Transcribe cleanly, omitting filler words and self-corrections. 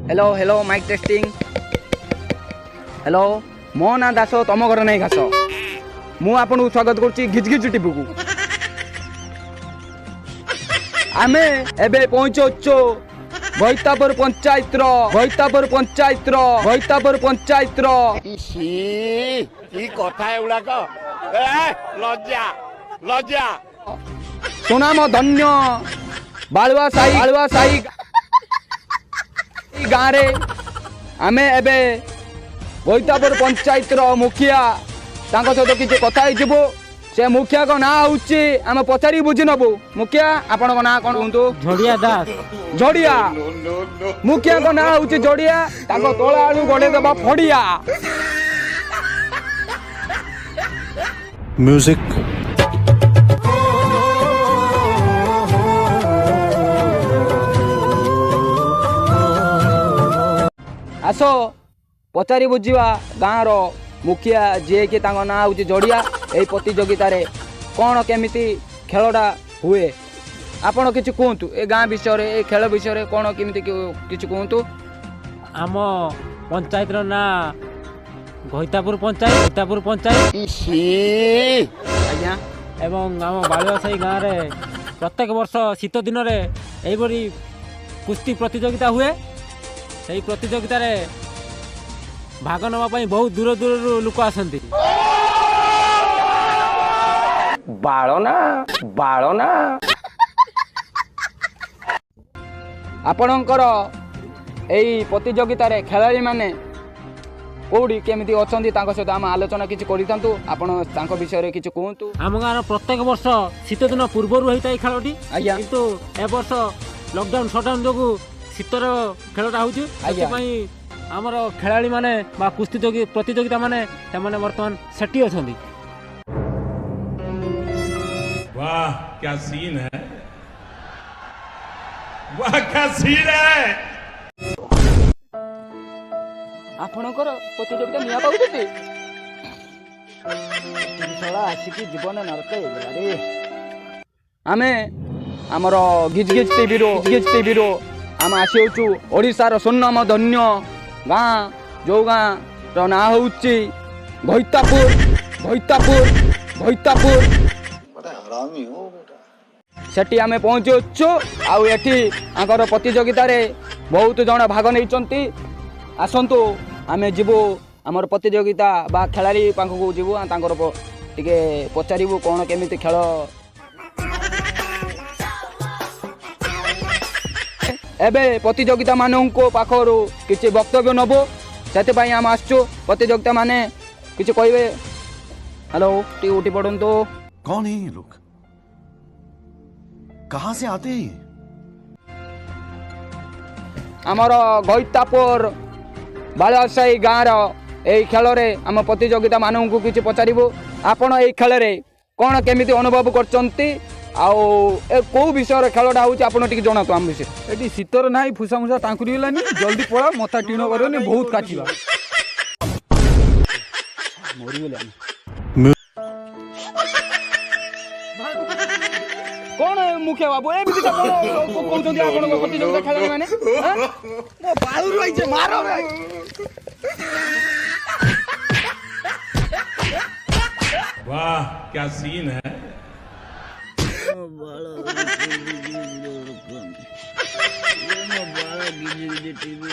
Hello hello mic testing hello मो ना दास तुम घर नहीं घास मु आपन स्वागत करुच्ची घिच घिच टीपू को आमे एबे पहुंचो भैतापुर पंचायत की कथा एगुड़ाक लज्जा लज्जा सुनाम धन्य बालुआ साई गाँव रे आमे एबे भैतापुर पंचायत मुखिया तांको सहित किसी कथा हो से मुखिया को ना होची आम पचारि बुझी नबू मुखिया आपण को ना कौन कहतु झड़िया दास झड़िया मुखिया को ना होची झड़िया ताको तोला आलू गड़े दबा फड़िया म्यूजिक आसो पचारि बुझीवा गाँव रो मुखिया जे कि तांको ना होची झड़िया एई प्रतियोगिता रे कौन केमिति खेलटा हुए आपण किछि कहतु ए गाँ विषय रे ए खेल विषय रे कौन केमिति किछि कहतु आम पंचायत ना भैतापुर पंचायत आज्ञा एवं आम बालुआ साई गाँव रे प्रत्येक वर्ष शीत दिन रे एइबरी कुश्ती प्रतियोगिता हुए सेही प्रतियोगिता रे भाग नवा पई बहुत दूर दूर लोक आसंती बाळना आपणकर एई प्रतियोगिता रे खेलाड़ी माने कोडी केमिति अछंती तांको सहित आम आलोचना किछि करितांतु आपण तांको विषय रे किछि कहंतु आम गाँव प्रत्येक वर्ष शीत दिन पूर्वर होता खेलटी आज्ञा किंतु ए वर्ष लॉकडाउन शटडाउन जो शीतर खेलटा होची सेति आमर खेलाड़ी माने बा कुश्ती प्रतियोगिता माने से वर्तमान सेठी अछंती। वाह क्या सीन है वाह क्या सीन है आपणकर प्रतियोगिता निया पाउछथि सला आसिकी जीवन नरक हेगला रे आमे हमर घिच घिच टीवी रो आम आसीछु ओडिसा रो सुन्नाम धन्य गाँ जो गाँ रो ना होउची भैतापुर सेठी आमे पहुँचु आउ एठी आंकर प्रतियोगिता रे बहुत जन भाग नहीं आसंतु आमे जीवु आमर प्रतियोगिता बा खेलाड़ी पाखक जीवु तांकर टिके पचारिबु कौन केमिति खेल एबे प्रतियोगिता माननको पाखरु किछि वक्तव्य नबो सेते आम आसचु प्रतियोगिता माने किछि कहबे हेलो टी उठी पड़ंतु कौन है ये लोग कहां से आते हैं आमर गैतापुर बालुआसाई गाँव ए खेल रे आम प्रतियोगिता माननको किछि पचारिबु आपण ए खेल रे कौन केमिति अनुभव करचंती आउ ए को विषय खेलटा होची आपण टिके जणातो आम विषय एटी शीतर नाही फुसा मुसा टांकुरी गेलानी जल्दी पळा मथा टीण करनी बहुत काटिबा मोरी गेले कौन मुखिया बाबू ए बिदिका कोन कहउछंती आपण प्रतियोगिता खेलाड़ी माने मो बाळू रही छे मारो वाह क्या सीन है बाला गिजी टीवी